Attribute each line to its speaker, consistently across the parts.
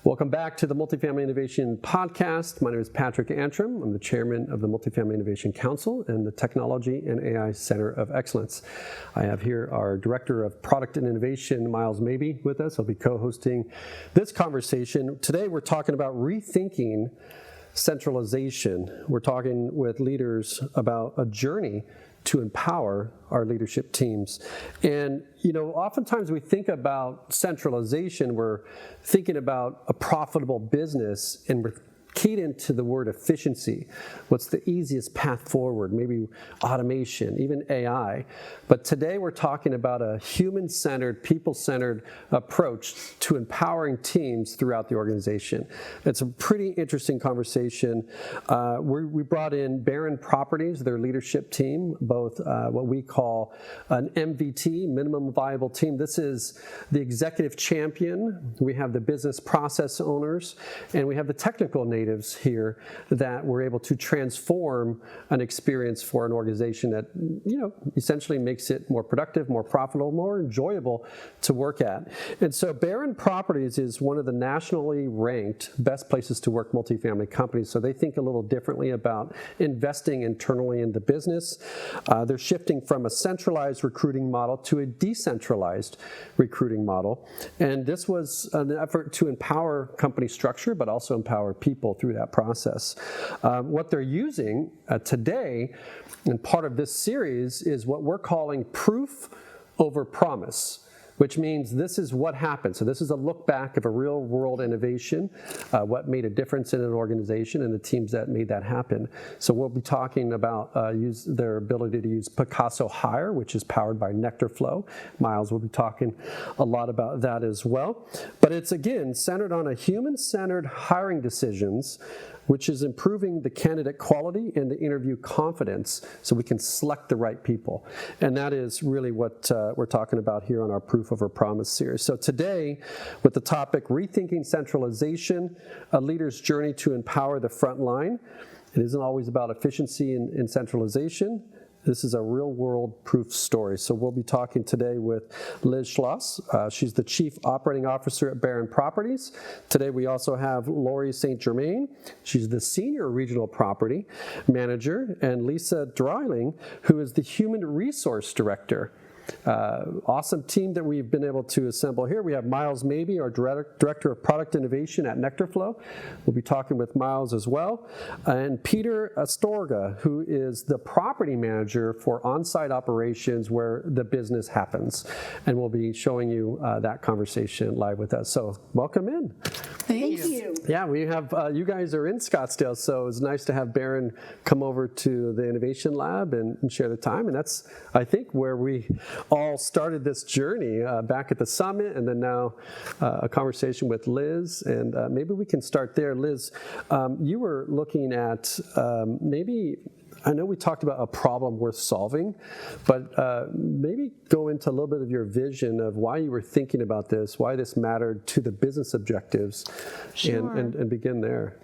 Speaker 1: Welcome back to the Multifamily Innovation Podcast. My name is Patrick Antrim. I'm the chairman of the Multifamily Innovation Council and the Technology and AI Center of Excellence. I have here our Director of Product and Innovation, Miles Mabey, with us. I'll be co-hosting this conversation. Today we're talking about rethinking centralization. We're talking with leaders about a journey to empower our leadership teams. And, oftentimes we think about centralization, we're thinking about a profitable business, and we're keyed into the word efficiency. What's the easiest path forward? Maybe automation, even AI. But today we're talking about a human-centered, people-centered approach to empowering teams throughout the organization. It's a pretty interesting conversation. We brought in Barron Properties, their leadership team, both what we call an MVT, minimum viable team. This is the executive champion. We have the business process owners, and we have the technical natives here that we're able to transform an experience for an organization that, essentially makes it more productive, more profitable, more enjoyable to work at. And so Barron Properties is one of the nationally ranked best places to work multifamily companies. So they think a little differently about investing internally in the business. They're shifting from a centralized recruiting model to a decentralized recruiting model. And this was an effort to empower company structure, but also empower people through that process. What they're using today, and part of this series, is what we're calling proof over promise, which means this is what happened. So this is a look back of a real world innovation, what made a difference in an organization and the teams that made that happen. So we'll be talking about their ability to use Picasso Hire, which is powered by NectarFlow. Miles will be talking a lot about that as well. But it's, again, centered on a human-centered hiring decisions, which is improving the candidate quality and the interview confidence so we can select the right people. And that is really what we're talking about here on our Proof Over Promise series. So today, with the topic Rethinking Centralization, a leader's journey to empower the front line. It isn't always about efficiency and centralization. This is a real-world proof story. So we'll be talking today with Liz Schloss. She's the Chief Operating Officer at Barron Properties. Today we also have Lori St. Germain. She's the Senior Regional Property Manager, and Lisa Dreiling, who is the Human Resource Director. Awesome team that we've been able to assemble here. We have Miles Mabey, our Director of Product Innovation at NectarFlow. We'll be talking with Miles as well. And Peter Astorga, who is the Property Manager for on-site operations where the business happens. And we'll be showing you that conversation live with us. So welcome in.
Speaker 2: Thank you.
Speaker 1: Yeah, we have, you guys are in Scottsdale, so it's nice to have Barron come over to the Innovation Lab and share the time. And that's, I think, where we all started this journey back at the summit, and then now a conversation with Liz. And maybe we can start there. Liz, you were looking at I know we talked about a problem worth solving, but maybe go into a little bit of your vision of why you were thinking about this, why this mattered to the business objectives, and begin there.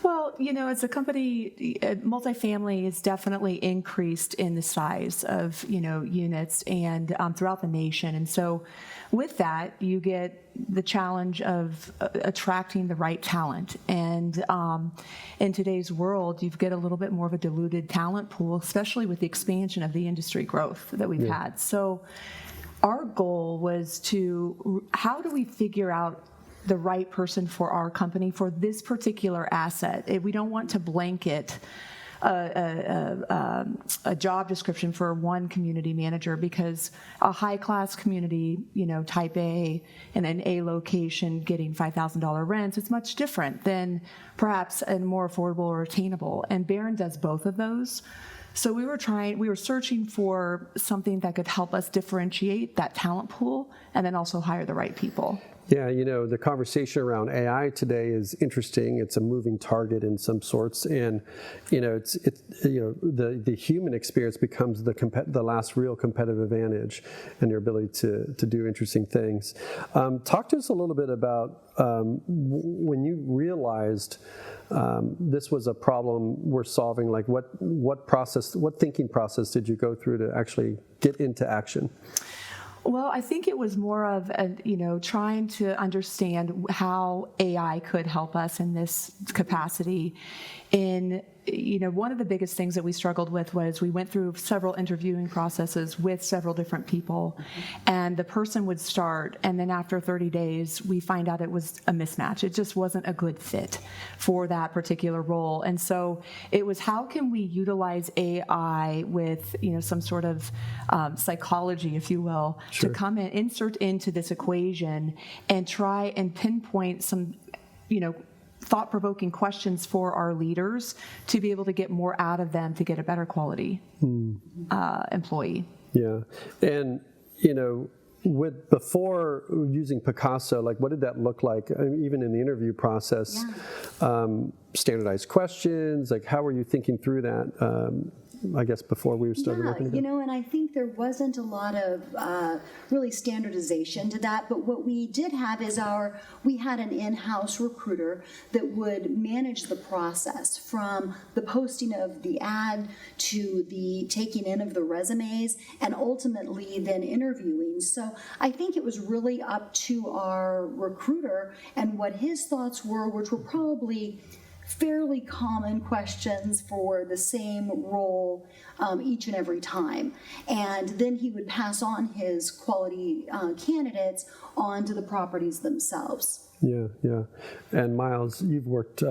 Speaker 2: Well, as a company, multifamily has definitely increased in the size of, units and throughout the nation. And so with that, you get the challenge of attracting the right talent. And in today's world, you get a little bit more of a diluted talent pool, especially with the expansion of the industry growth that we've had. So our goal was how do we figure out the right person for our company for this particular asset? We don't want to blanket a job description for one community manager, because a high-class community, type A, in an A location getting $5,000 rents, it's much different than perhaps a more affordable or attainable. And Barron does both of those. So we were searching for something that could help us differentiate that talent pool and then also hire the right people.
Speaker 1: Yeah, the conversation around AI today is interesting. It's a moving target in some sorts, and the human experience becomes the last real competitive advantage, and your ability to do interesting things. Talk to us a little bit about when you realized this was a problem we're solving. Like what thinking process did you go through to actually get into action?
Speaker 2: Well, I think it was more of trying to understand how AI could help us in this capacity. One of the biggest things that we struggled with was we went through several interviewing processes with several different people, and the person would start, and then after 30 days, we find out it was a mismatch. It just wasn't a good fit for that particular role. And so it was, how can we utilize AI with, some sort of psychology, if you will,
Speaker 1: Sure.
Speaker 2: to come in, insert into this equation and try and pinpoint some, thought-provoking questions for our leaders to be able to get more out of them to get a better quality employee.
Speaker 1: Yeah. And, before using Picasso, like what did that look like, even in the interview process? Standardized questions, like how were you thinking through that? I guess before we started working together?
Speaker 3: And I think there wasn't a lot of really standardization to that, but what we did have is we had an in-house recruiter that would manage the process from the posting of the ad to the taking in of the resumes and ultimately then interviewing. So I think it was really up to our recruiter and what his thoughts were, which were probably fairly common questions for the same role each and every time. And then he would pass on his quality candidates onto the properties themselves.
Speaker 1: Yeah. And Miles, you've worked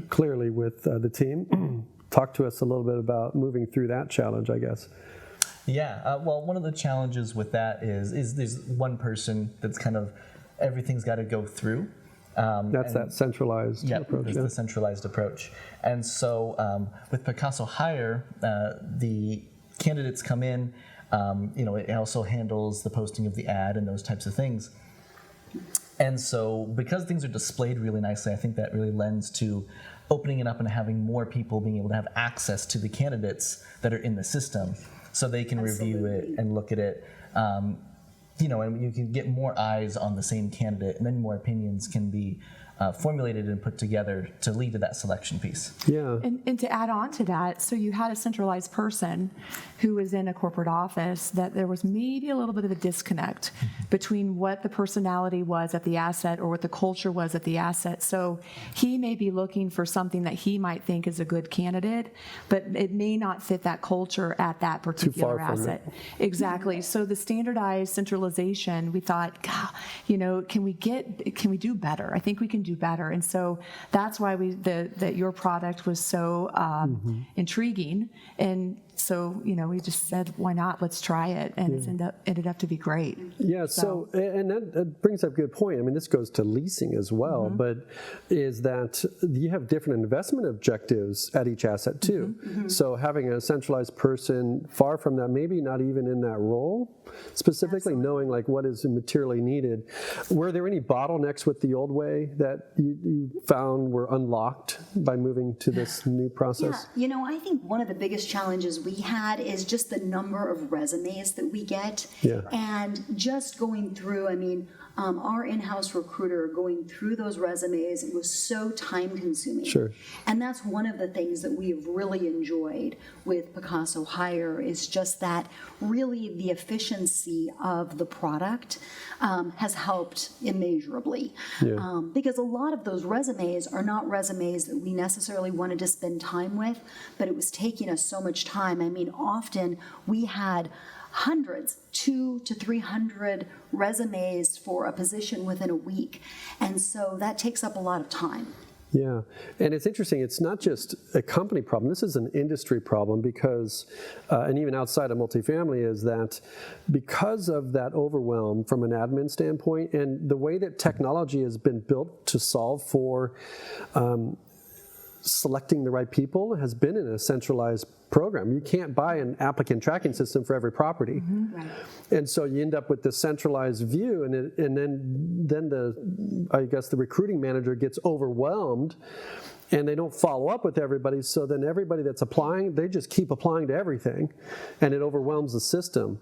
Speaker 1: clearly with the team. Talk to us a little bit about moving through that challenge, I guess.
Speaker 4: Yeah, well, one of the challenges with that is there's one person that's kind of, everything's got to go through.
Speaker 1: That's that centralized approach.
Speaker 4: The centralized approach. And so with Picasso Hire, the candidates come in, it also handles the posting of the ad and those types of things. And so because things are displayed really nicely, I think that really lends to opening it up and having more people being able to have access to the candidates that are in the system so they can review it and look at it. And you can get more eyes on the same candidate, and then more opinions can be formulated and put together to lead to that selection piece.
Speaker 1: Yeah.
Speaker 2: And to add on to that, so you had a centralized person who was in a corporate office, that there was maybe a little bit of a disconnect between what the personality was at the asset or what the culture was at the asset. So he may be looking for something that he might think is a good candidate, but it may not fit that culture at that particular asset. Exactly. So the standardized centralization, we thought, can we do better? I think we can do better. And so that's why that your product was so intriguing. And so, we just said, why not? Let's try it. And it's ended up to be great.
Speaker 1: Yeah, so and that brings up a good point. I mean, this goes to leasing as well, but is that you have different investment objectives at each asset too. So having a centralized person far from that, maybe not even in that role, specifically knowing like what is materially needed. Were there any bottlenecks with the old way that you found were unlocked by moving to this new process?
Speaker 3: Yeah, I think one of the biggest challenges we had is just the number of resumes that we get.
Speaker 1: Yeah.
Speaker 3: And just going through, our in-house recruiter going through those resumes, it was so time-consuming.
Speaker 1: Sure.
Speaker 3: And that's one of the things that we've really enjoyed with Picasso Hire is just that really the efficiency of the product has helped immeasurably.
Speaker 1: Yeah.
Speaker 3: Because a lot of those resumes are not resumes that we necessarily wanted to spend time with, but it was taking us so much time. Often we had hundreds, 200 to 300 resumes for a position within a week. And so that takes up a lot of time.
Speaker 1: Yeah, and it's interesting, it's not just a company problem, this is an industry problem because, and even outside of multifamily, is that because of that overwhelm from an admin standpoint and the way that technology has been built to solve for selecting the right people has been in a centralized program. You can't buy an applicant tracking system for every property.
Speaker 3: Right.
Speaker 1: And so you end up with this centralized view, and then the recruiting manager gets overwhelmed, and they don't follow up with everybody. So then everybody that's applying, they just keep applying to everything, and it overwhelms the system.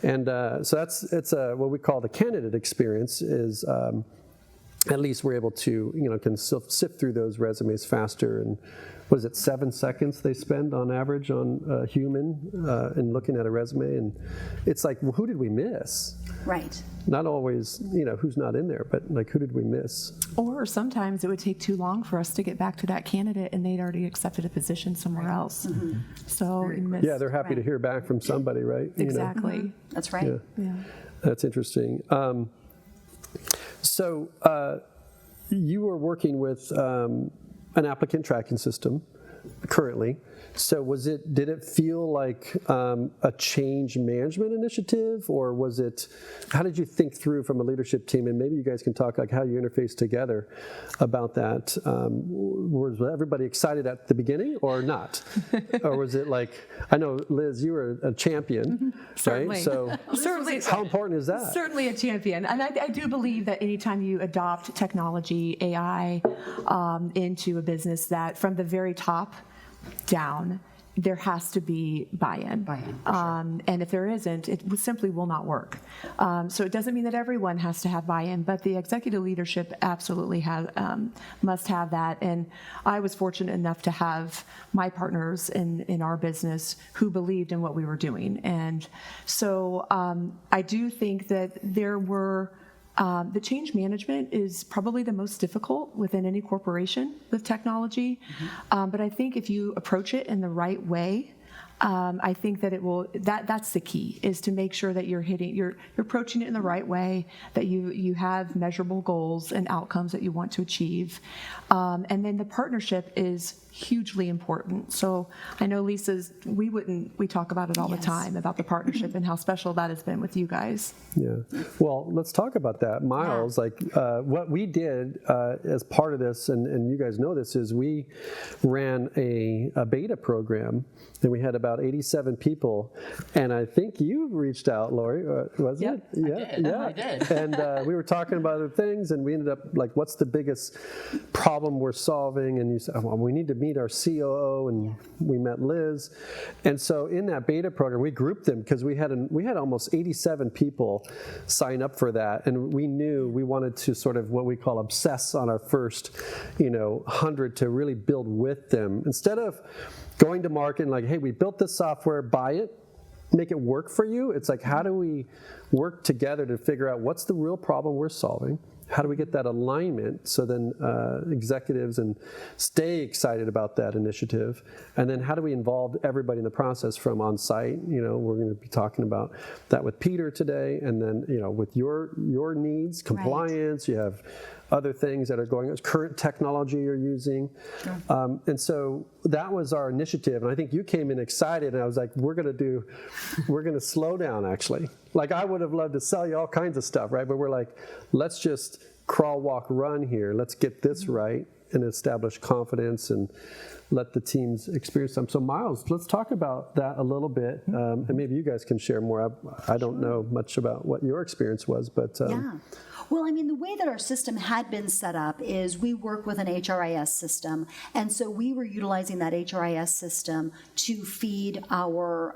Speaker 1: And so it's what we call the candidate experience is. At least we're able to, can sift through those resumes faster and was it 7 seconds they spend on average on a human in looking at a resume? And it's like, well, who did we miss?
Speaker 3: Right.
Speaker 1: Not always, who's not in there, but like, who did we miss?
Speaker 2: Or sometimes it would take too long for us to get back to that candidate, and they'd already accepted a position somewhere else. So you missed.
Speaker 1: Yeah, they're happy to hear back from somebody, right?
Speaker 2: Exactly.
Speaker 3: That's right.
Speaker 2: Yeah.
Speaker 1: That's interesting. So you were working with an applicant tracking system currently. So did it feel like a change management initiative, or how did you think through from a leadership team? And maybe you guys can talk like how you interface together about that. Was everybody excited at the beginning or not? Or was it like, I know, Liz, you were a champion,
Speaker 2: Certainly.
Speaker 1: right? So
Speaker 2: Certainly.
Speaker 1: how important is that?
Speaker 2: Certainly a champion. And I do believe that anytime you adopt technology, AI, into a business, that from the very top down, there has to be buy-in. And if there isn't, it simply will not work. So it doesn't mean that everyone has to have buy-in, but the executive leadership absolutely must have that. And I was fortunate enough to have my partners in our business who believed in what we were doing. And so I do think that there were the change management is probably the most difficult within any corporation with technology. But I think if you approach it in the right way, I think that that's the key, is to make sure that you're approaching it in the right way, that you have measurable goals and outcomes that you want to achieve. And then the partnership is hugely important. So I know we talk about it all the time, about the partnership and how special that has been with you guys.
Speaker 1: Yeah. Well, let's talk about that. Miles, what we did as part of this, and you guys know this, is we ran a beta program, and we had about 87 people. And I think you reached out, Lori, was it?
Speaker 5: I did.
Speaker 1: And we were talking about other things, and we ended up like, what's the biggest problem we're solving? And you said, well, we need to meet our COO, and we met Liz. And so in that beta program, we grouped them because we had almost 87 people sign up for that, and we knew we wanted to sort of what we call obsess on our first 100 to really build with them, instead of going to market and like, hey, we built this software, buy it, make it work for you. It's like, how do we work together to figure out what's the real problem we're solving? How do we get that alignment so then executives and stay excited about that initiative? And then how do we involve everybody in the process from on-site? We're going to be talking about that with Peter today, and then with your needs, compliance, you have other things that are going on, current technology you're using. Sure. And so that was our initiative. And I think you came in excited, and I was like, we're going to slow down, actually. Like, I would have loved to sell you all kinds of stuff, right? But we're like, let's just crawl, walk, run here. Let's get this right and establish confidence and let the teams experience them. So Miles, let's talk about that a little bit. And maybe you guys can share more. I don't know much about what your experience was, but...
Speaker 3: Yeah. Well, I mean, the way that our system had been set up is we work with an HRIS system, and so we were utilizing that HRIS system to feed our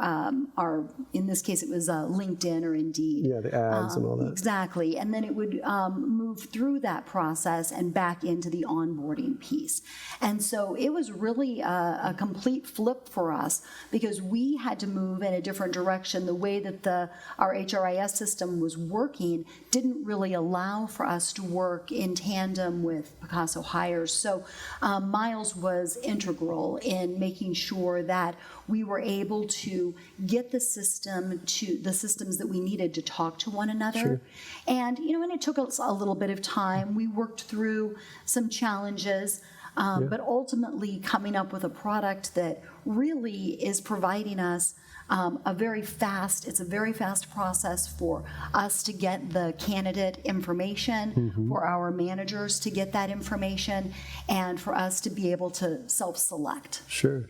Speaker 3: in this case, it was LinkedIn or Indeed.
Speaker 1: Yeah, the ads and all that.
Speaker 3: Exactly, and then it would move through that process and back into the onboarding piece. And so it was really a complete flip for us, because we had to move in a different direction. The way that our HRIS system was working didn't really allow for us to work in tandem with Picasso Hires. So Miles was integral in making sure that we were able to get the systems that we needed to talk to one another.
Speaker 1: Sure.
Speaker 3: And it took us a little bit of time. We worked through some challenges, but ultimately coming up with a product that really is providing us a very fast process for us to get the candidate information, for our managers to get that information, and for us to be able to self-select.
Speaker 1: Sure.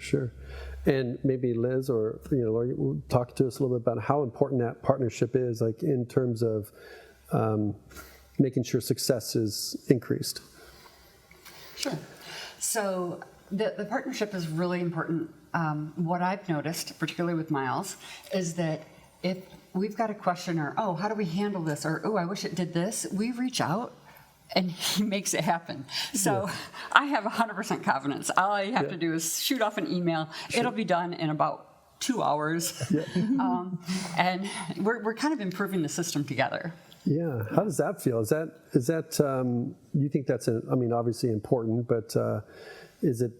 Speaker 1: And maybe Liz or Lori, talk to us a little bit about how important that partnership is, like in terms of making sure success is increased.
Speaker 5: Sure. So the partnership is really important. What I've noticed, particularly with Miles, is that if we've got a question or, how do we handle this? Or, I wish it did this. We reach out and he makes it happen. So I have 100% confidence. All I have to do is shoot off an email. It'll be done in about 2 hours. And we're kind of improving the system together.
Speaker 1: Yeah. How does that feel? Is that you think that's, obviously important, but is it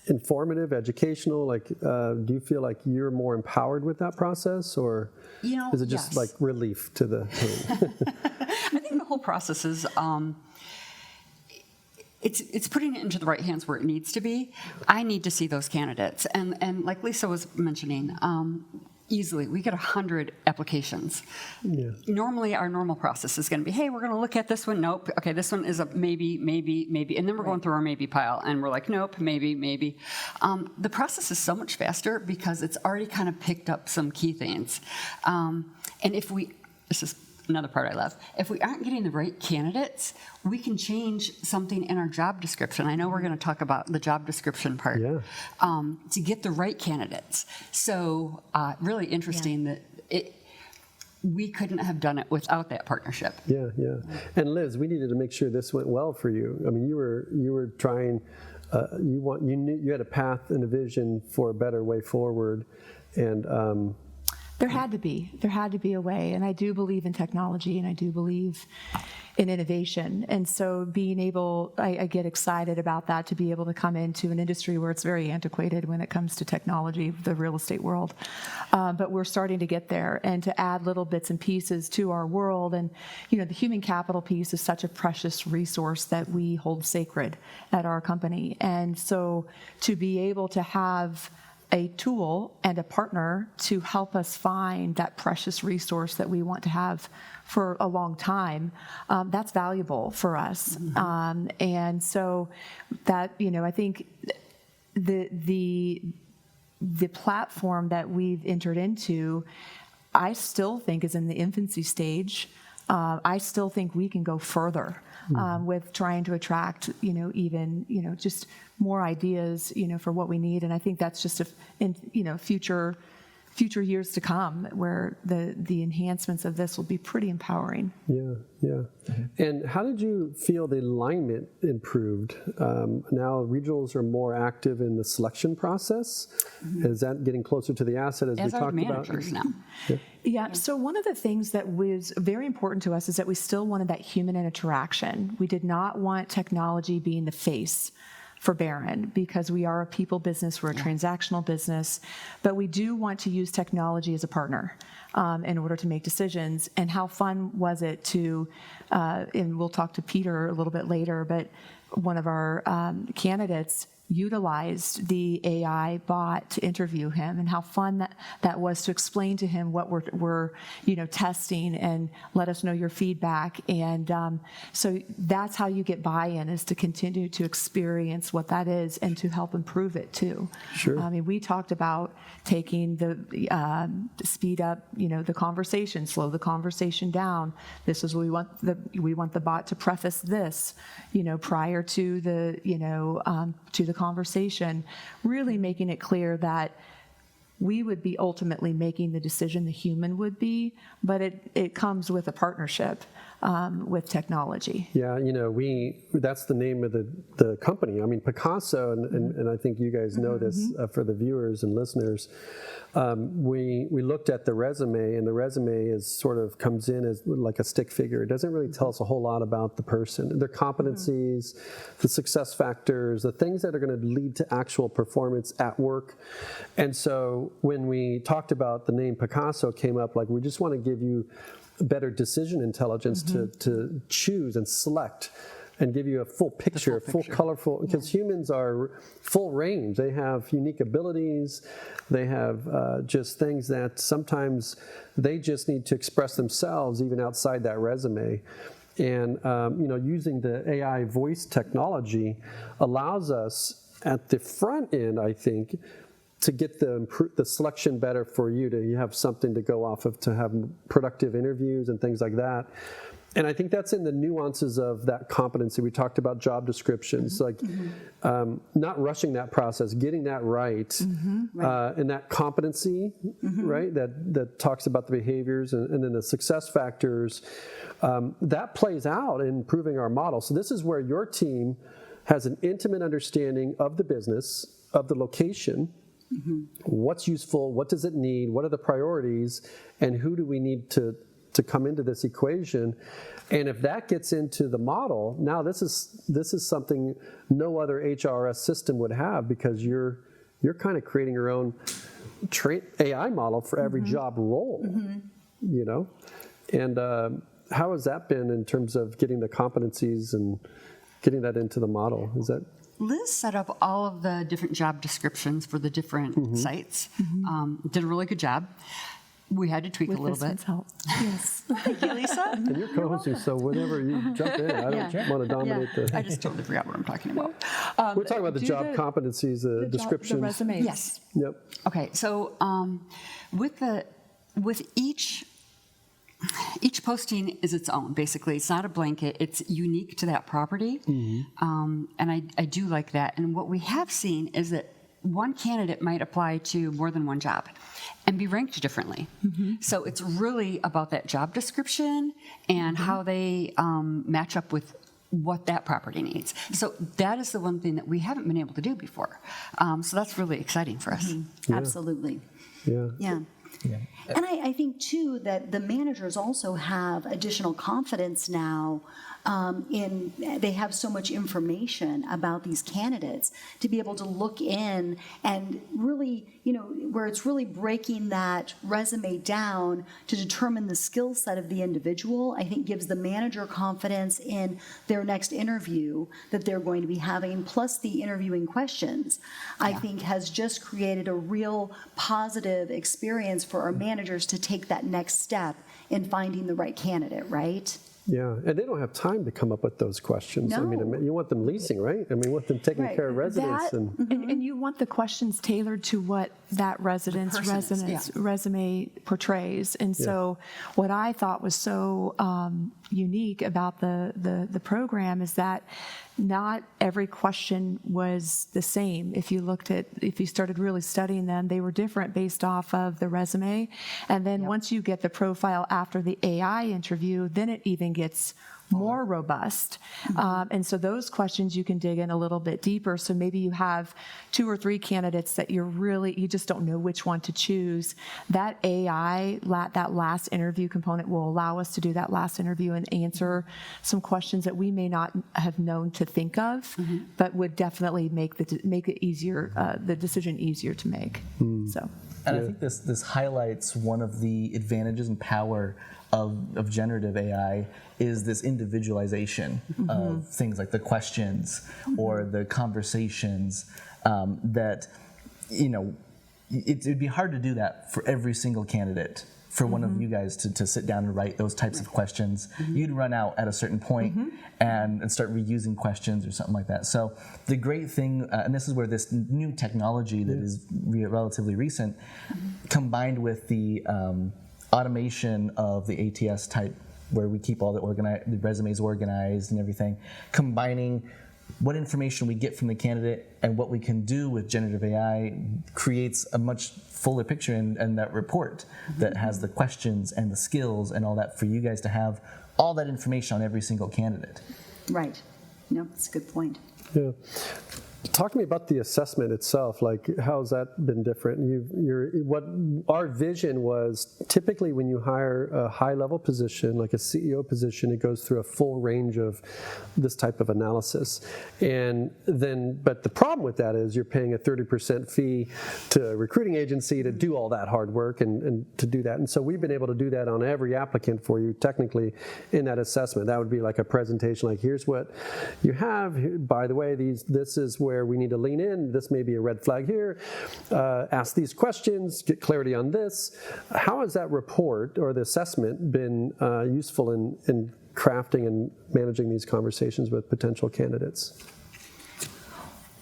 Speaker 1: informative, educational? Like, do you feel like you're more empowered with that process, or is it just like relief to the pain?
Speaker 5: I think the whole process is, it's putting it into the right hands where it needs to be. I need to see those candidates. And like Lisa was mentioning, easily, we get 100 applications. Yeah. Normally, our normal process is going to be, hey, we're going to look at this one. Nope. Okay, this one is a maybe. And then we're going through our maybe pile, and we're like, nope, maybe. The process is so much faster because it's already kind of picked up some key things. And this is another part I love, if we aren't getting the right candidates, we can change something in our job description. I know we're going to talk about the job description part, to get the right candidates. So really interesting that we couldn't have done it without that partnership.
Speaker 1: Yeah. And Liz, we needed to make sure this went well for you. I mean, you were trying, you had a path and a vision for a better way forward, and
Speaker 2: There had to be a way, and I do believe in technology, and I do believe in innovation, and so being able, I get excited about that, to be able to come into an industry where it's very antiquated when it comes to technology, the real estate world, but we're starting to get there, and to add little bits and pieces to our world, and the human capital piece is such a precious resource that we hold sacred at our company, and so to be able to have a tool and a partner to help us find that precious resource that we want to have for a long time, that's valuable for us. And so that, I think the platform that we've entered into, I still think is in the infancy stage. I still think we can go further with trying to attract, even, just more ideas, for what we need. And I think that's just in future years to come, where the enhancements of this will be pretty empowering.
Speaker 1: Yeah. And how did you feel the alignment improved? Now regionals are more active in the selection process. Is that getting closer to the asset as we talked
Speaker 5: managers
Speaker 1: about?
Speaker 5: Now.
Speaker 2: Yeah, so one of the things that was very important to us is that we still wanted that human interaction. We did not want technology being the face for Barron, because we are a people business, we're a transactional business, but we do want to use technology as a partner in order to make decisions. And how fun was it to, and we'll talk to Peter a little bit later, but one of our candidates utilized the AI bot to interview him, and how fun that was to explain to him what we're testing, and let us know your feedback. And so that's how you get buy-in, is to continue to experience what that is and to help improve it too.
Speaker 1: Sure.
Speaker 2: I mean, we talked about taking the speed up, the conversation, slow the conversation down. This is what we want the bot to preface this, prior to the conversation, really making it clear that we would be ultimately making the decision, the human would be, but it comes with a partnership with technology.
Speaker 1: Yeah, that's the name of the company. I mean, Picasso, and I think you guys know this for the viewers and listeners. We looked at the resume, and the resume comes in as like a stick figure. It doesn't really tell us a whole lot about the person, their competencies, the success factors, the things that are going to lead to actual performance at work. And so when we talked about the name Picasso came up, like, we just want to give you better decision intelligence to choose and select, and give you a full picture, full colorful, because humans are full range. They have unique abilities. They have just things that sometimes they just need to express themselves even outside that resume. And using the AI voice technology allows us at the front end, I think, to get the selection better for you, to have something to go off of, to have productive interviews and things like that. And I think that's in the nuances of that competency. We talked about job descriptions, not rushing that process, getting that right, and that competency, right, that talks about the behaviors and then the success factors. that plays out in improving our model. So this is where your team has an intimate understanding of the business, of the location, what's useful, what does it need, what are the priorities, and who do we need to come into this equation. And if that gets into the model, now this is something no other HRS system would have, because you're kind of creating your own AI model for every job role, you know? And how has that been in terms of getting the competencies and getting that into the model? Is that...
Speaker 5: Liz set up all of the different job descriptions for the different sites. Did a really good job. We had to tweak a little bit.
Speaker 2: Help. Yes.
Speaker 5: Thank you, Lisa.
Speaker 1: And you're co-hosting, so whenever you jump in, I don't want to dominate the...
Speaker 5: I just totally forgot what I'm talking about.
Speaker 1: We're talking about the job competencies, the descriptions.
Speaker 2: The resumes.
Speaker 5: Yes.
Speaker 1: Yep.
Speaker 5: Okay, so with each posting is its own, basically. It's not a blanket. It's unique to that property. And I do like that. And what we have seen is that one candidate might apply to more than one job and be ranked differently. So it's really about that job description and how they match up with what that property needs. So that is the one thing that we haven't been able to do before. So that's really exciting for us.
Speaker 3: Absolutely.
Speaker 1: Yeah.
Speaker 3: Yeah. And I think, too, that the managers also have additional confidence now they have so much information about these candidates to be able to look in and really, where it's really breaking that resume down to determine the skill set of the individual, I think gives the manager confidence in their next interview that they're going to be having, plus the interviewing questions, I think has just created a real positive experience for our managers to take that next step in finding the right candidate, right?
Speaker 1: Yeah, and they don't have time to come up with those questions. I mean, you want them leasing, right? I mean, you want them taking care of residents.
Speaker 2: And you want the questions tailored to what that resident's resume portrays. And so what I thought was so unique about the program is that not every question was the same. If you started really studying them, they were different based off of the resume. And then once you get the profile after the AI interview, then it even gets more robust. And so those questions you can dig in a little bit deeper. So maybe you have 2 or 3 candidates that you just don't know which one to choose. That AI, that last interview component will allow us to do that last interview and answer some questions that we may not have known to think of, but would definitely make it easier, the decision easier to make. So.
Speaker 4: And I think this highlights one of the advantages and power of generative AI is this individualization of things like the questions or the conversations that, it'd be hard to do that for every single candidate. For one of you guys to sit down and write those types of questions, you'd run out at a certain point and start reusing questions or something like that. So the great thing, and this is where this new technology that is relatively recent, combined with the automation of the ATS type, where we keep all the resumes organized and everything, combining what information we get from the candidate and what we can do with generative AI creates a much fuller picture and that report that has the questions and the skills and all that for you guys to have all that information on every single candidate.
Speaker 3: Right. No, that's a good point.
Speaker 1: Yeah. Talk to me about the assessment itself. Like, how's that been different? What our vision was, typically when you hire a high-level position, like a CEO position, it goes through a full range of this type of analysis. And then, but the problem with that is you're paying a 30% fee to a recruiting agency to do all that hard work and to do that. And so we've been able to do that on every applicant for you, technically, in that assessment. That would be like a presentation, like, here's what you have. By the way, this is where we need to lean in. This may be a red flag here. Ask these questions, get clarity on this. How has that report or the assessment been useful in crafting and managing these conversations with potential candidates?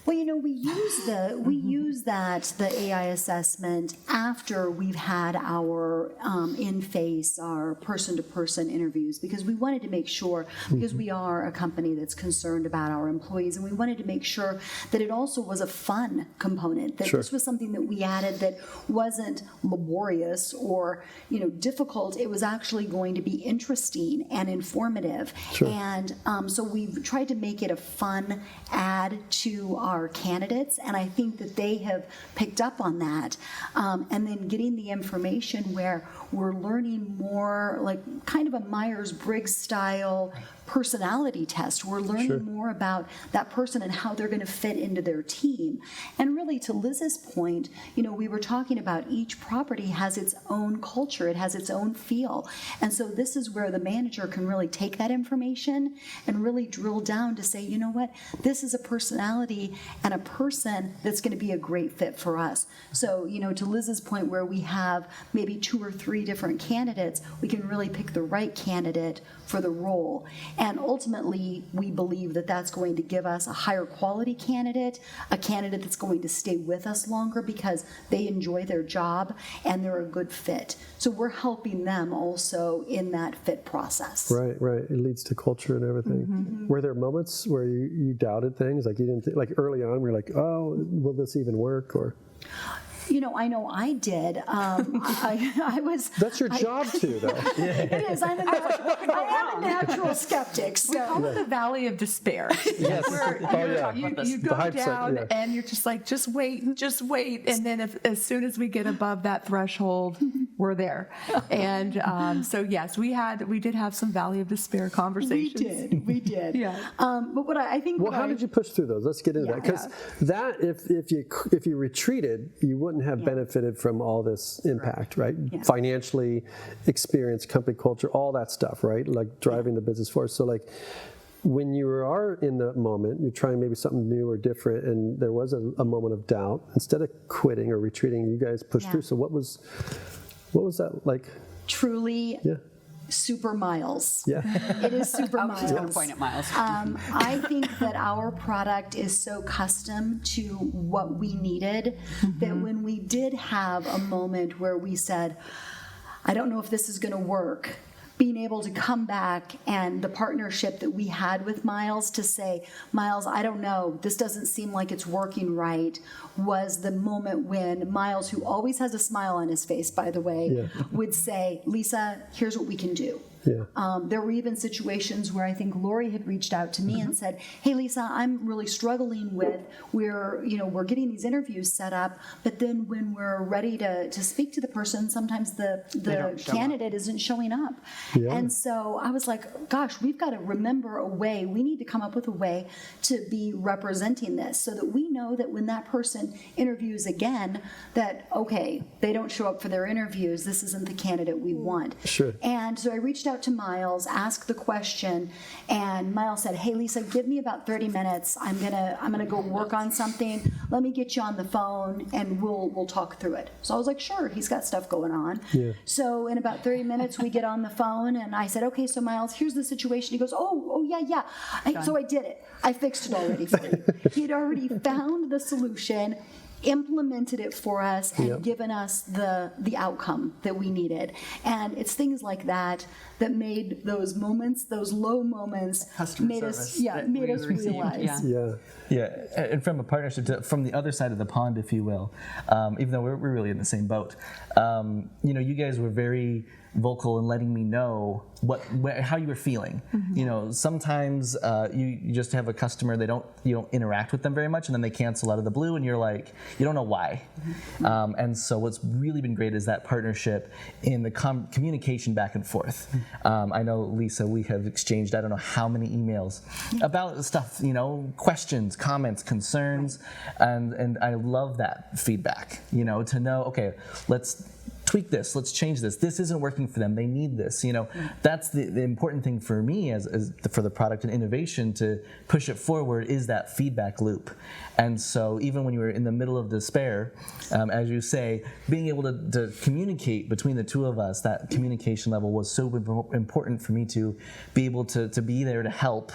Speaker 3: Well, we use the AI assessment after we've had our in-face, our person-to-person interviews, because we wanted to make sure, because we are a company that's concerned about our employees, and we wanted to make sure that it also was a fun component, that this was something that we added that wasn't laborious or difficult. It was actually going to be interesting and informative, and so we've tried to make it a fun add to our candidates, and I think that they have picked up on that. And then getting the information where we're learning more, like kind of a Myers-Briggs style personality test. We're learning more about that person and how they're going to fit into their team. And really, to Liz's point, we were talking about each property has its own culture, it has its own feel. And so this is where the manager can really take that information and really drill down to say, you know what, this is a personality and a person that's going to be a great fit for us. So, to Liz's point, where we have maybe 2 or 3 different candidates, we can really pick the right candidate for the role. And ultimately, we believe that that's going to give us a higher quality candidate, a candidate that's going to stay with us longer because they enjoy their job and they're a good fit. So we're helping them also in that fit process.
Speaker 1: Right. It leads to culture and everything. Were there moments where you doubted things? Like you didn't think, like early on, we were like, oh, will this even work? Or
Speaker 3: I know I did. I was.
Speaker 1: That's your job too, though.
Speaker 3: It is. I am a natural skeptic. So.
Speaker 2: We call it the valley of despair.
Speaker 1: Yes.
Speaker 2: Where you go down and you're just like, just wait. And then as soon as we get above that threshold, we're there. And so, yes, we did have some valley of despair conversations.
Speaker 3: We did.
Speaker 2: Yeah.
Speaker 3: But what I think.
Speaker 1: Well, how did you push through those? Let's get into that. Because that, if you retreated, you wouldn't have benefited from all this impact, right?
Speaker 3: Yeah.
Speaker 1: Financially, experience, company culture, all that stuff, right? Like driving the business force. So like when you are in the moment, you're trying maybe something new or different, and there was a moment of doubt. Instead of quitting or retreating, you guys pushed through. So what was that like?
Speaker 3: Truly. Yeah. Super Miles.
Speaker 1: Yeah.
Speaker 3: It is super Miles.
Speaker 5: I was going to point at Miles.
Speaker 3: I think that our product is so custom to what we needed that when we did have a moment where we said, I don't know if this is going to work, being able to come back and the partnership that we had with Miles to say, Miles, I don't know, this doesn't seem like it's working right, was the moment when Miles, who always has a smile on his face, by the way, would say, Lisa, here's what we can do. Yeah. There were even situations where I think Lori had reached out to me and said, hey, Lisa, I'm really struggling with, we're getting these interviews set up, but then when we're ready to speak to the person, sometimes the candidate isn't showing up. Yeah. And so I was like, gosh, we've got to remember a way, we need to come up with a way to be representing this so that we know that when that person interviews again, that, okay, they don't show up for their interviews, this isn't the candidate we want.
Speaker 1: Sure.
Speaker 3: And so I reached out to Miles, asked the question, and Miles said, hey, Lisa, give me about 30 minutes. I'm gonna go work on something. Let me get you on the phone, and we'll talk through it. So I was like, sure, he's got stuff going on. Yeah. So in about 30 minutes, we get on the phone, and I said, okay, so Miles, here's the situation. He goes, oh yeah. So I did it. I fixed it already for you. He had already found the solution, implemented it for us, and given us the outcome that we needed. And it's things like that made those moments, those low moments, made us realize.
Speaker 4: Yeah, and from a partnership, from the other side of the pond, if you will, even though we're really in the same boat, you guys were very vocal in letting me know how you were feeling. Mm-hmm. Sometimes you just have a customer, you don't interact with them very much, and then they cancel out of the blue, and you're like, you don't know why. Mm-hmm. And so what's really been great is that partnership in the communication back and forth. I know, Lisa, we have exchanged I don't know how many emails about stuff, questions, comments, concerns, and I love that feedback. To know, okay, let's tweak this, let's change this. This isn't working for them. They need this. That's the important thing for me as for the product and innovation to push it forward is that feedback loop. And so even when you were in the middle of despair, as you say, being able to communicate between the two of us, that communication level was so important for me to be able to be there to help.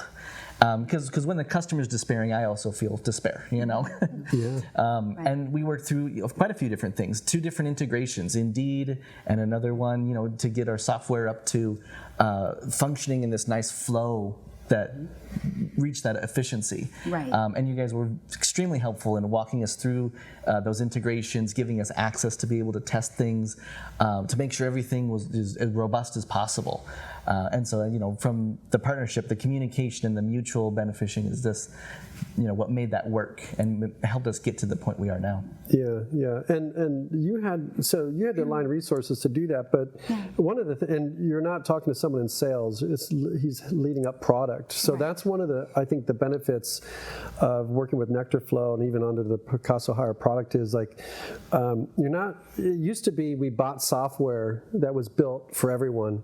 Speaker 4: because when the customer's despairing, I also feel despair, And we worked through quite a few different things, 2 different integrations, Indeed, and another one, to get our software up to functioning in this nice flow that reach that efficiency.
Speaker 3: Right.
Speaker 4: And you guys were extremely helpful in walking us through those integrations, giving us access to be able to test things, to make sure everything was as robust as possible. And so, from the partnership, the communication and the mutual benefiting is this, what made that work and helped us get to the point we are now.
Speaker 1: Yeah. And you had to align resources to do that, but one of the and you're not talking to someone in sales, he's leading up product. So that's one of I think the benefits of working with NectarFlow and even under the Picasso Hire product is it used to be we bought software that was built for everyone,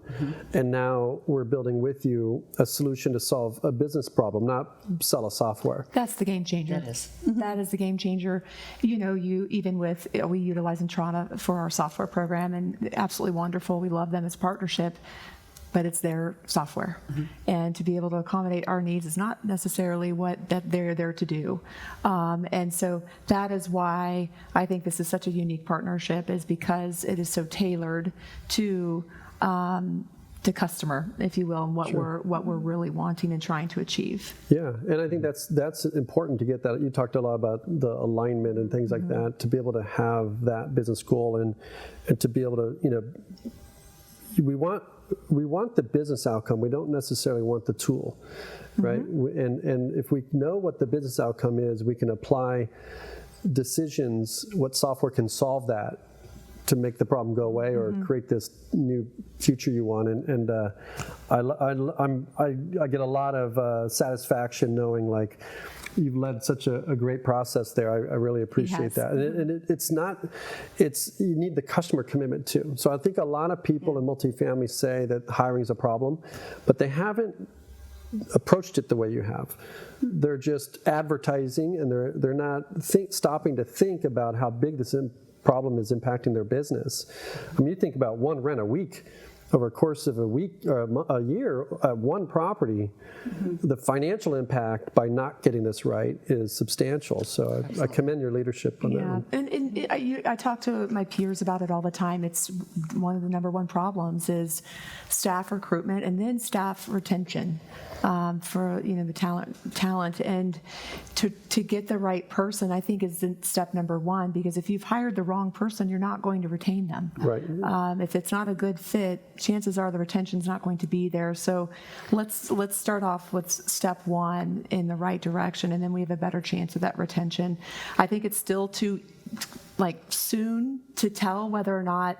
Speaker 1: and now we're building with you a solution to solve a business problem, not sell a software.
Speaker 2: That's the game changer.
Speaker 5: That is.
Speaker 2: That is the game changer. We utilize Entrana for our software program, and absolutely wonderful. We love them as a partnership, but it's their software. And to be able to accommodate our needs is not necessarily that they're there to do. And so that is why I think this is such a unique partnership, is because it is so tailored to the customer, if you will, and what we're really wanting and trying to achieve.
Speaker 1: Yeah, and I think that's important to get that. You talked a lot about the alignment and things like that, to be able to have that business goal and to be able to, we want the business outcome. We don't necessarily want the tool, right? And if we know what the business outcome is, we can apply decisions, what software can solve that, to make the problem go away or create this new future you want. And I get a lot of satisfaction knowing you've led such a great process there. I really appreciate that. And you need the customer commitment too. So I think a lot of people in multifamily say that hiring is a problem, but they haven't approached it the way you have. They're just advertising, and they're not stopping to think about how big this problem is impacting their business. I mean, you think about one rent a week over a course of a week or a year at one property, the financial impact by not getting this right is substantial. So I commend your leadership on that one.
Speaker 2: And I talk to my peers about it all the time. It's one of the number one problems is staff recruitment and then staff retention for the talent. And to get the right person, I think, is step number one, because if you've hired the wrong person, you're not going to retain them.
Speaker 1: Right.
Speaker 2: If it's not a good fit, chances are the retention's not going to be there. So let's start off with step one in the right direction, and then we have a better chance of that retention. I think it's still too soon to tell whether or not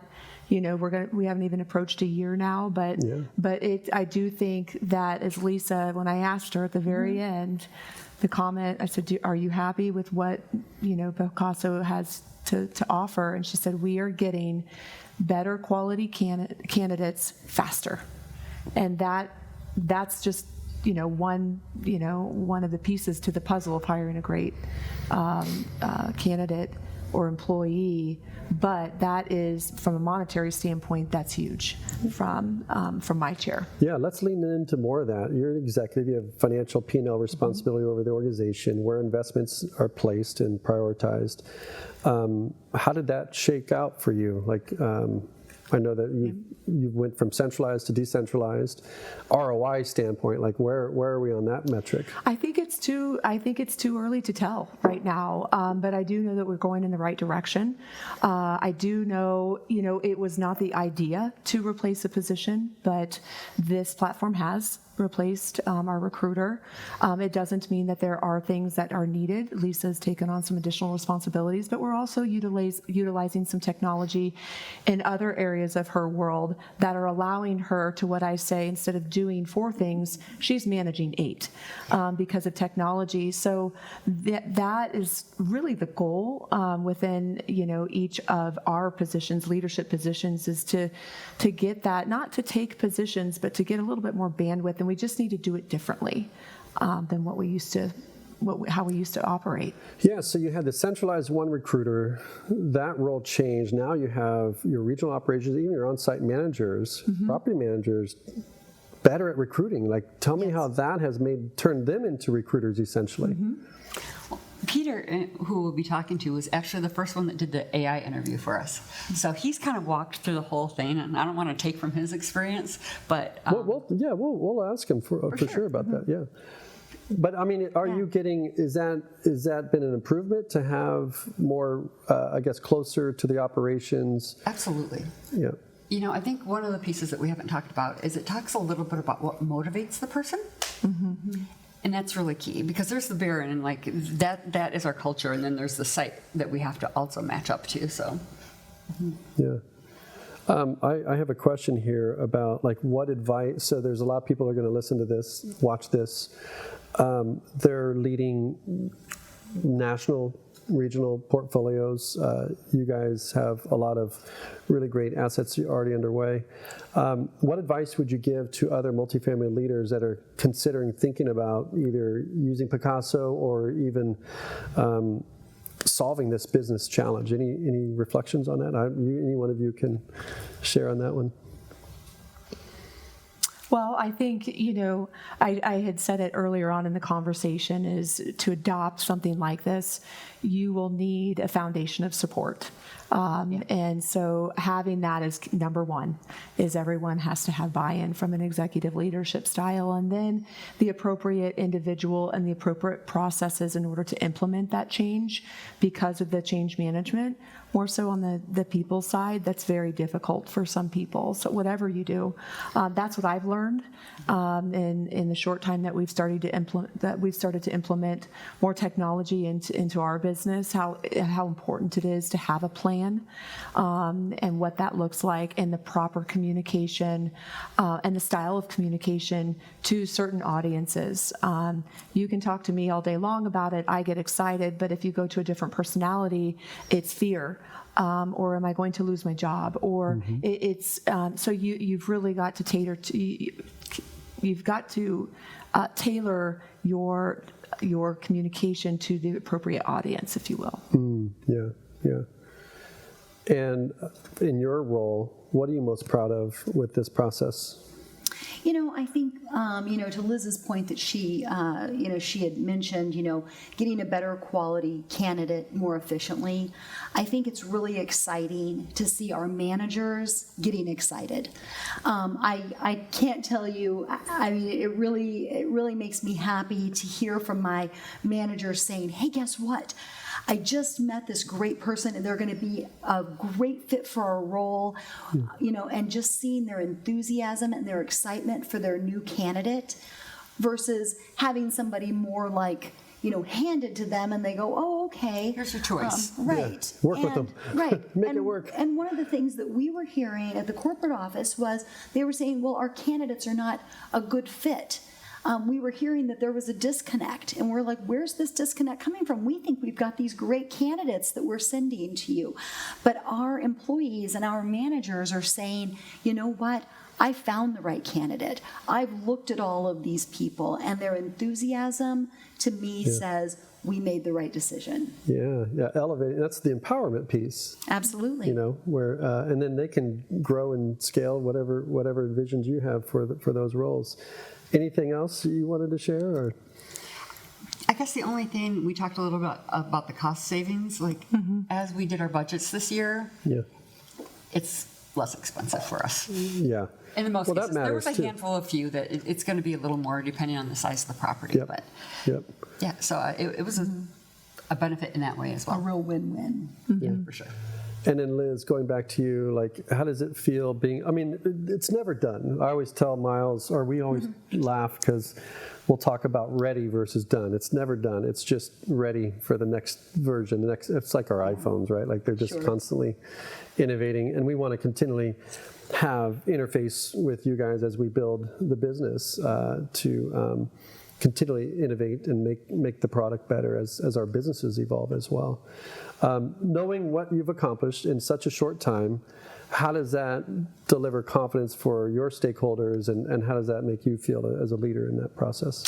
Speaker 2: we haven't even approached a year now, but I do think that, as Lisa, when I asked her at the very end, the comment, I said, are you happy with what Picasso has to offer? And she said, we are getting better quality candidates faster. And that's just one of the pieces to the puzzle of hiring a great candidate or employee. But that is, from a monetary standpoint, that's huge from my chair. Yeah,
Speaker 1: let's lean into more of that. You're an executive, you have financial P&L responsibility over the organization, where investments are placed and prioritized. How did that shake out for you? I know that you went from centralized to decentralized. ROI standpoint, where are we on that metric?
Speaker 2: I think it's too early to tell right now, but I do know that we're going in the right direction. I do know, it was not the idea to replace a position, but this platform has replaced our recruiter. It doesn't mean that there are things that are needed. Lisa's taken on some additional responsibilities, but we're also utilizing some technology in other areas of her world that are allowing her to, what I say, instead of doing 4 things, she's managing 8 because of technology. So that is really the goal within each of our positions, leadership positions, is to get that, not to take positions, but to get a little bit more bandwidth. And we just need to do it differently than how we used to operate.
Speaker 1: Yeah, so you had the centralized one recruiter, that role changed. Now you have your regional operations, even your on-site managers, property managers, better at recruiting. Like, tell me how that has turned them into recruiters, essentially.
Speaker 5: Peter, who we'll be talking to, was actually the first one that did the AI interview for us. So he's kind of walked through the whole thing, and I don't want to take from his experience, but
Speaker 1: We'll ask him for sure about that. Yeah. But I mean, are you getting? Is that been an improvement to have more? I guess closer to the operations.
Speaker 5: absolutely.
Speaker 1: Yeah.
Speaker 5: You know, I think one of the pieces that we haven't talked about is it talks a little bit about what motivates the person. And that's really key, because there's the barrier, and like that is our culture, and then there's the site that we have to also match up to. So,
Speaker 1: Yeah. I have a question here about like what advice. So there's a lot of people who are going to listen to this, watch this. They're leading national, regional portfolios. You guys have a lot of really great assets already underway. What advice would you give to other multifamily leaders that are considering thinking about either using Picasso or even solving this business challenge? Any reflections on that? Any one of you can share on that one.
Speaker 2: Well, I think, I had said it earlier on in the conversation, is to adopt something like this, you will need a foundation of support. And so having that as number one is everyone has to have buy-in from an executive leadership style, and then the appropriate individual and the appropriate processes in order to implement that change. Because of the change management, more so on the people side, that's very difficult for some people. So whatever you do, that's what I've learned in the short time that we've started to implement more technology into our business. How important it is to have a plan and what that looks like, and the proper communication and the style of communication to certain audiences. You can talk to me all day long about it. I get excited, but if you go to a different personality, it's fear. Or am I going to lose my job? Or so you've really got to tailor your communication to the appropriate audience, if you will.
Speaker 1: Yeah. And in your role, what are you most proud of with this process?
Speaker 3: I think, to Liz's point that she had mentioned, getting a better quality candidate more efficiently. I think it's really exciting to see our managers getting excited. I can't tell you, I mean, it really makes me happy to hear from my managers saying, hey, guess what? I just met this great person, and they're going to be a great fit for our role, and just seeing their enthusiasm and their excitement for their new candidate versus having somebody more like, handed to them and they go, oh, okay.
Speaker 5: Here's your choice.
Speaker 3: Right.
Speaker 1: Yeah. Work with them.
Speaker 3: Right.
Speaker 1: Make it work.
Speaker 3: And one of the things that we were hearing at the corporate office was they were saying, well, our candidates are not a good fit. We were hearing that there was a disconnect, and we're like, where's this disconnect coming from? We think we've got these great candidates that we're sending to you, but our employees and our managers are saying, you know what? I found the right candidate. I've looked at all of these people, and their enthusiasm to me says we made the right decision.
Speaker 1: Yeah, elevating. That's the empowerment piece.
Speaker 3: Absolutely.
Speaker 1: Where and then they can grow and scale whatever visions you have for those roles. Anything else you wanted to share? Or?
Speaker 5: I guess the only thing, we talked a little bit about the cost savings. Like, as we did our budgets this year, it's less expensive for us.
Speaker 1: Yeah.
Speaker 5: In most cases. There was a
Speaker 1: too.
Speaker 5: handful of few that it's going to be a little more depending on the size of the property. But yeah, so it was a benefit in that way as well.
Speaker 3: A real win-win.
Speaker 5: Yeah, for sure.
Speaker 1: And then Liz, going back to you, like, how does it feel being, I mean, it's never done. I always tell Miles, or we always laugh because we'll talk about ready versus done. It's never done. It's just ready for the next version. It's like our iPhones, right? Like they're just constantly innovating. And we want to continually have interface with you guys as we build the business to continually innovate and make the product better as our businesses evolve as well. Knowing what you've accomplished in such a short time, how does that deliver confidence for your stakeholders, and how does that make you feel as a leader in that process?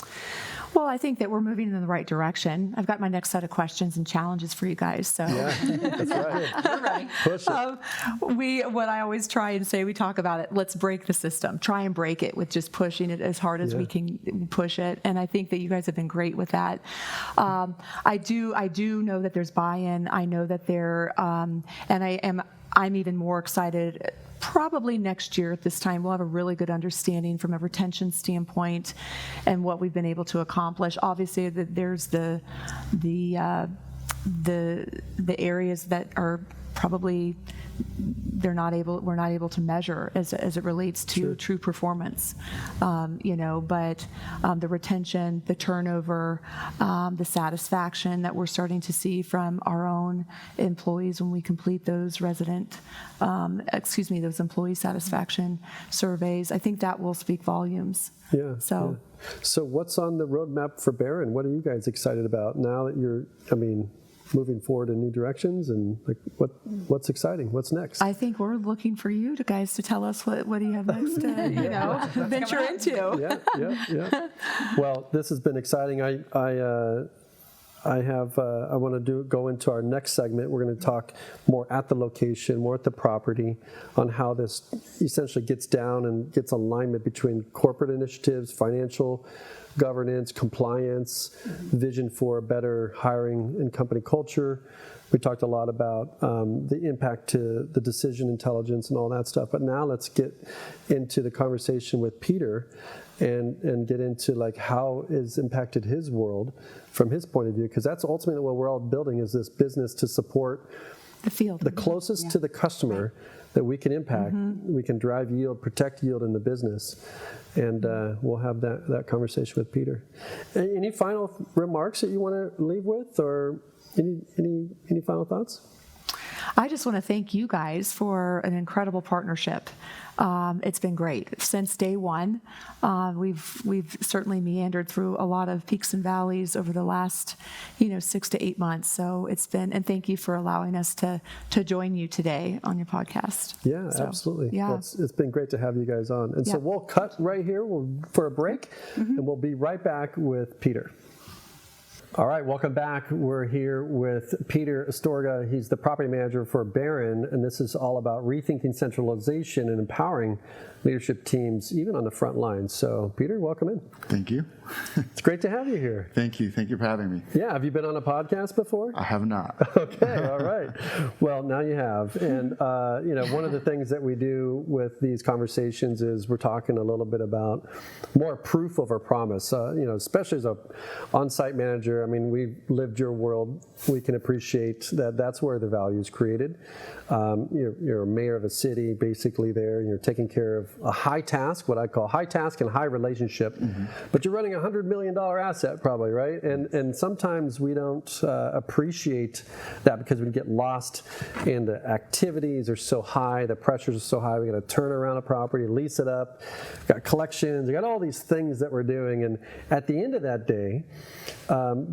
Speaker 2: Well, I think that we're moving in the right direction. I've got my next set of questions and challenges for you guys. So,
Speaker 1: That's right.
Speaker 2: we're ready.
Speaker 1: Push it.
Speaker 2: What I always try and say, we talk about it. Let's break the system. Try and break it with just pushing it as hard as we can push it. And I think that you guys have been great with that. I do know that there's buy-in. I know that I'm even more excited. Probably next year at this time, we'll have a really good understanding from a retention standpoint and what we've been able to accomplish. Obviously, there's the areas that are probably we're not able to measure as it relates to true performance, but the retention, the turnover, the satisfaction that we're starting to see from our own employees when we complete those those employee satisfaction surveys, I think that will speak volumes.
Speaker 1: Yeah. So what's on the roadmap for Barron? What are you guys excited about now that you're, moving forward in new directions, and what's exciting? What's next?
Speaker 2: I think we're looking for you guys to tell us what do you have next to venture into.
Speaker 1: Yeah. Well, this has been exciting. I want to go into our next segment. We're going to talk more at the location, more at the property, on how this essentially gets down and gets alignment between corporate initiatives, financial governance, compliance, vision for a better hiring and company culture. We talked a lot about the impact to the decision intelligence and all that stuff. But now let's get into the conversation with Peter and get into how it's impacted his world from his point of view, because that's ultimately what we're all building, is this business to support
Speaker 2: the field,
Speaker 1: the closest to the customer that we can impact. We can drive yield, protect yield in the business. And we'll have that conversation with Peter. Any final remarks that you want to leave with, or any final thoughts?
Speaker 2: I just want to thank you guys for an incredible partnership. It's been great since day one. We've certainly meandered through a lot of peaks and valleys over the last 6 to 8 months. So it's been, and thank you for allowing us to join you today on your podcast.
Speaker 1: Yeah, absolutely.
Speaker 2: Yeah.
Speaker 1: Well, it's been great to have you guys on. And so we'll cut right here for a break, and we'll be right back with Peter. All right, welcome back. We're here with Peter Astorga. He's the property manager for Barron, and this is all about rethinking centralization and empowering leadership teams, even on the front lines. So, Peter, welcome in.
Speaker 6: Thank you.
Speaker 1: It's great to have you here.
Speaker 6: Thank you. Thank you for having me.
Speaker 1: Yeah, have you been on a podcast before?
Speaker 6: I have not.
Speaker 1: Okay, all right. Well, now you have. And, one of the things that we do with these conversations is we're talking a little bit about more proof over promise, especially as an on-site manager. We've lived your world. We can appreciate that that's where the value is created. You're a mayor of a city, basically there, and you're taking care of a high task, what I call high task and high relationship, but you're running a $100 million asset probably, right? And sometimes we don't appreciate that because we get lost in the activities are so high, the pressures are so high, we got to turn around a property, lease it up, got collections, we got all these things that we're doing, and at the end of that day,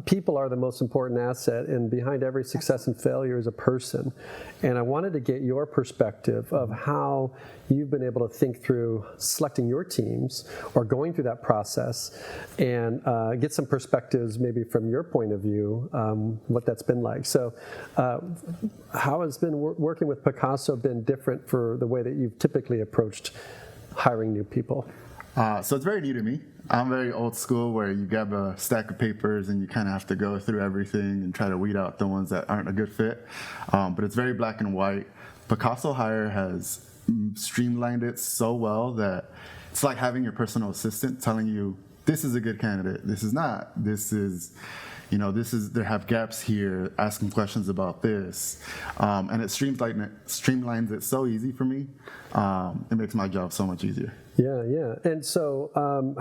Speaker 1: people are the most important asset, and behind every success and failure is a person. And I wanted to get your perspective of how you've been able to think through selecting your teams or going through that process, and get some perspectives maybe from your point of view, what that's been like. So how has been working with Picasso been different for the way that you've typically approached hiring new people?
Speaker 6: So it's very new to me. I'm very old school, where you grab a stack of papers and you kind of have to go through everything and try to weed out the ones that aren't a good fit. But it's very black and white. Picasso Hire has streamlined it so well that it's like having your personal assistant telling you, this is a good candidate, this is not, this is, there have gaps here, asking questions about this. And it streamlines it so easy for me. It makes my job so much easier.
Speaker 1: Yeah. And so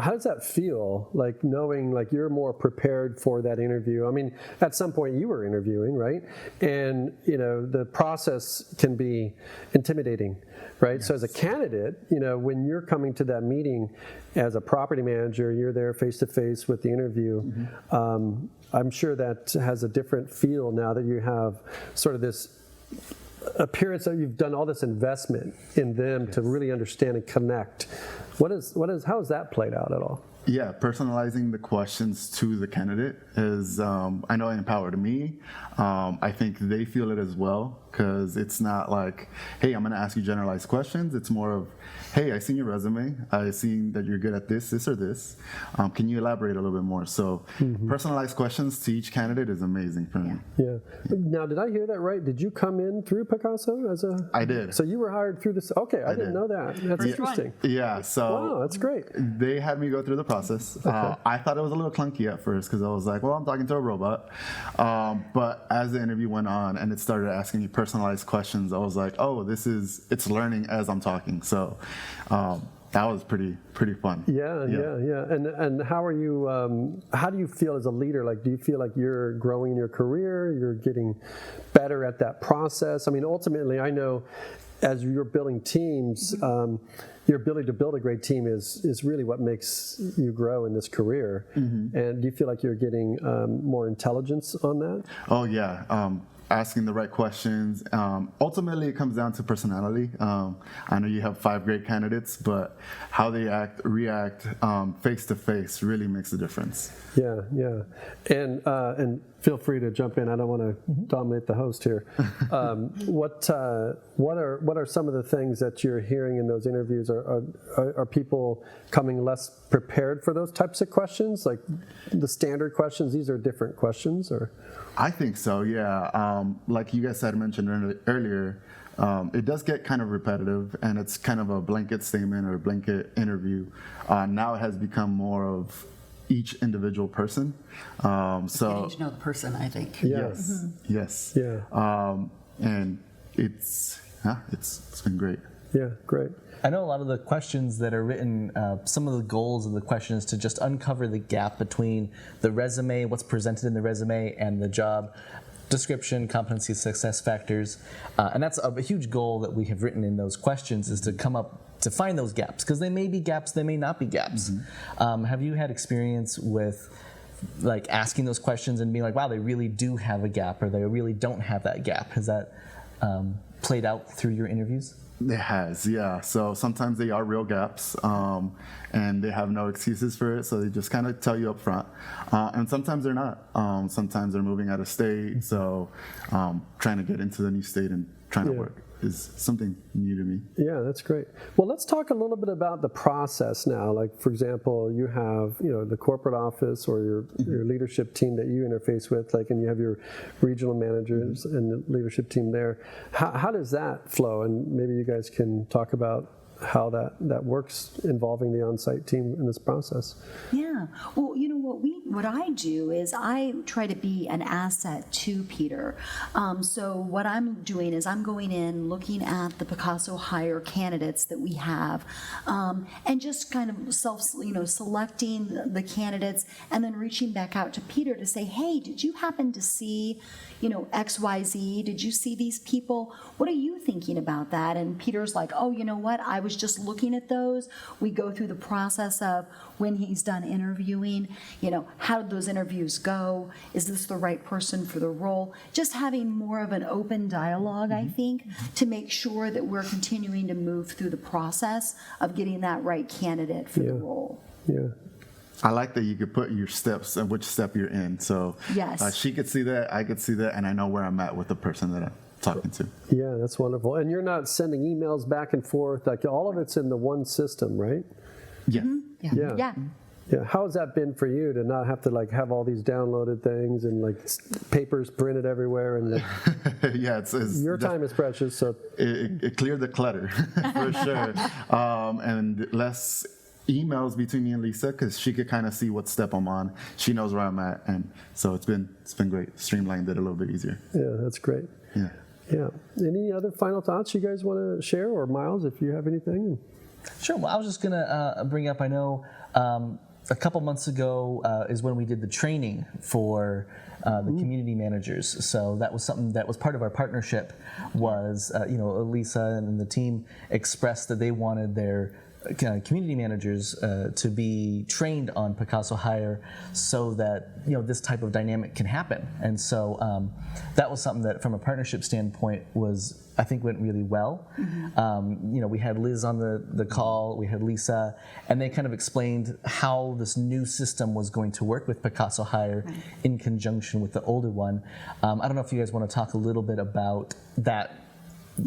Speaker 1: how does that feel, knowing you're more prepared for that interview? At some point you were interviewing, right? And, the process can be intimidating, right? Yes. So as a candidate, when you're coming to that meeting as a property manager, you're there face-to-face with the interview. I'm sure that has a different feel now that you have sort of this appearance that you've done all this investment in them to really understand and connect. How has that played out at all?
Speaker 6: Yeah, personalizing the questions to the candidate is, I know it empowered me. I think they feel it as well, because it's not like, hey, I'm going to ask you generalized questions. It's more of, hey, I seen your resume. I seen that you're good at this, or this. Can you elaborate a little bit more? So personalized questions to each candidate is amazing for me.
Speaker 1: Yeah. Now, did I hear that right? Did you come in through Picasso as a?
Speaker 6: I did.
Speaker 1: So you were hired through this? Okay, I didn't
Speaker 6: did.
Speaker 1: know that. That's interesting.
Speaker 6: Yeah, so
Speaker 1: Wow, that's great.
Speaker 6: they had me go through the process. I thought it was a little clunky at first because I was like, well, I'm talking to a robot. But as the interview went on and it started asking me personalized questions, I was like, oh, it's learning as I'm talking. So that was pretty fun.
Speaker 1: Yeah. And how are you? How do you feel as a leader? Like, do you feel like you're growing in your career? You're getting better at that process? I mean, ultimately, I know as you're building teams, your ability to build a great team is really what makes you grow in this career. And do you feel like you're getting more intelligence on that?
Speaker 6: Oh yeah. Asking the right questions. Ultimately, it comes down to personality. I know you have 5 great candidates, but how they react face to face really makes a difference.
Speaker 1: Yeah. And feel free to jump in. I don't want to dominate the host here. What are some of the things that you're hearing in those interviews? Are people coming less prepared for those types of questions, like the standard questions? These are different questions, or?
Speaker 6: I think so, yeah. Like you guys had mentioned earlier, it does get kind of repetitive, and it's kind of a blanket statement or a blanket interview. Now it has become more of each individual person.
Speaker 5: Getting to know the person, I think.
Speaker 6: Yes.
Speaker 1: Yeah.
Speaker 6: And it's been great.
Speaker 1: Yeah, great.
Speaker 4: I know a lot of the questions that are written, some of the goals of the question is to just uncover the gap between the resume, what's presented in the resume, and the job description, competency, success factors. And that's a huge goal that we have written in those questions, is to come up to find those gaps, because they may be gaps, they may not be gaps. Have you had experience with like asking those questions and being like, wow, they really do have a gap, or they really don't have that gap? Has that played out through your interviews?
Speaker 6: It has, yeah. So sometimes they are real gaps, and they have no excuses for it, so they just kind of tell you up front. And sometimes they're not. Sometimes they're moving out of state, so trying to get into the new state and trying to work is something new to me.
Speaker 1: Yeah, that's great. Well, let's talk a little bit about the process now. Like, for example, you have the corporate office or your leadership team that you interface with, like, and you have your regional managers and the leadership team there. How does that flow? And maybe you guys can talk about how that works involving the on-site team in this process.
Speaker 3: Yeah. Well, what I do is I try to be an asset to Peter. So what I'm doing is I'm going in, looking at the Picasso Hire candidates that we have, and just kind of selecting the candidates, and then reaching back out to Peter to say, hey, did you happen to see, XYZ? Did you see these people? What are you thinking about that? And Peter's like, oh, you know what? I was just looking at those. We go through the process of when he's done interviewing, how did those interviews go? Is this the right person for the role? Just having more of an open dialogue, I think, to make sure that we're continuing to move through the process of getting that right candidate for the role.
Speaker 1: Yeah.
Speaker 6: I like that you could put your steps and which step you're in. So
Speaker 3: Yes.
Speaker 6: she could see that, I could see that, and I know where I'm at with the person that I'm talking to.
Speaker 1: Yeah, that's wonderful. And you're not sending emails back and forth. Like, all of it's in the one system, right?
Speaker 6: Yeah.
Speaker 3: Yeah.
Speaker 1: Yeah. How has that been for you to not have to have all these downloaded things and papers printed everywhere? And
Speaker 6: Yeah,
Speaker 1: your time is precious, so
Speaker 6: it cleared the clutter for sure, and less emails between me and Lisa, because she could kind of see what step I'm on. She knows where I'm at, and so it's been great. Streamlined it a little bit easier.
Speaker 1: yeah, that's great. Yeah. Any other final thoughts you guys want to share, or Miles, if you have anything?
Speaker 4: Sure. Well, I was just going to bring up, I know a couple months ago is when we did the training for the community managers. So that was something that was part of our partnership, was, Lisa and the team expressed that they wanted their community managers to be trained on Picasso Hire so that this type of dynamic can happen. And so that was something that, from a partnership standpoint, I think went really well. We had Liz on the call, we had Lisa, and they kind of explained how this new system was going to work with Picasso Hire in conjunction with the older one. I don't know if you guys want to talk a little bit about that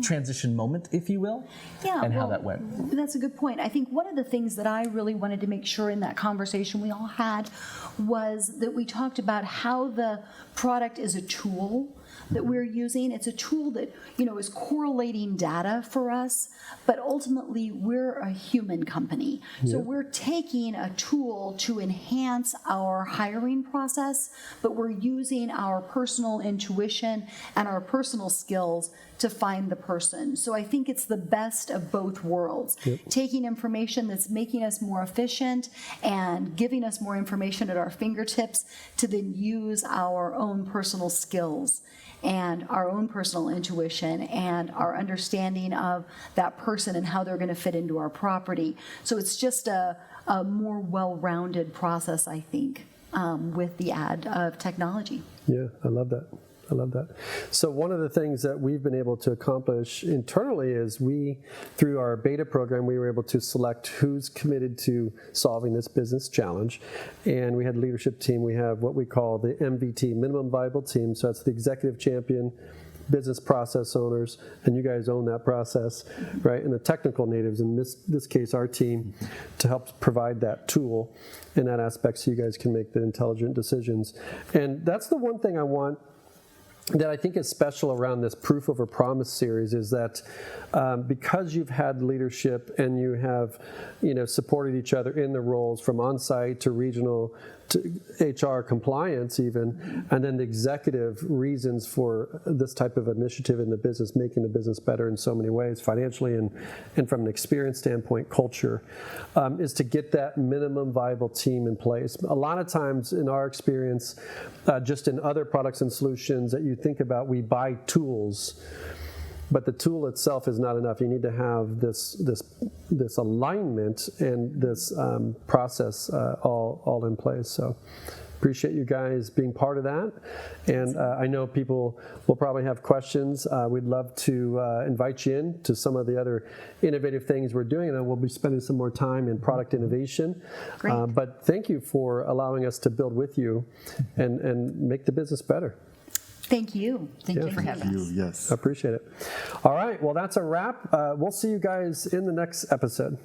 Speaker 4: transition moment, if you will, and how that went.
Speaker 3: That's a good point. I think one of the things that I really wanted to make sure in that conversation we all had was that we talked about how the product is a tool that we're using. It's a tool that, is correlating data for us, but ultimately we're a human company. So we're taking a tool to enhance our hiring process, but we're using our personal intuition and our personal skills to find the person. So I think it's the best of both worlds. Taking information that's making us more efficient and giving us more information at our fingertips to then use our own personal skills and our own personal intuition and our understanding of that person and how they're going to fit into our property. So it's just a more well-rounded process, I think, with the add of technology.
Speaker 1: Yeah, I love that. I love that. So one of the things that we've been able to accomplish internally is through our beta program, we were able to select who's committed to solving this business challenge. And we had a leadership team. We have what we call the MVT, Minimum Viable Team. So that's the executive champion, business process owners, and you guys own that process, right? And the technical natives, in this case, our team, to help provide that tool in that aspect so you guys can make the intelligent decisions. And that's the one thing that I think is special around this Proof Over Promise series is that because you've had leadership and you have, supported each other in the roles from on-site to regional to HR compliance even, and then the executive reasons for this type of initiative in the business, making the business better in so many ways, financially and from an experience standpoint, culture, is to get that minimum viable team in place. A lot of times in our experience, just in other products and solutions that you think about, we buy tools, but the tool itself is not enough. You need to have this alignment and this process all in place. So appreciate you guys being part of that. And I know people will probably have questions. We'd love to invite you in to some of the other innovative things we're doing, and we'll be spending some more time in product innovation. But thank you for allowing us to build with you and make the business better.
Speaker 3: Thank you.
Speaker 5: Thank you for having us.
Speaker 6: Yes.
Speaker 1: I appreciate it. All right, well, that's a wrap. We'll see you guys in the next episode.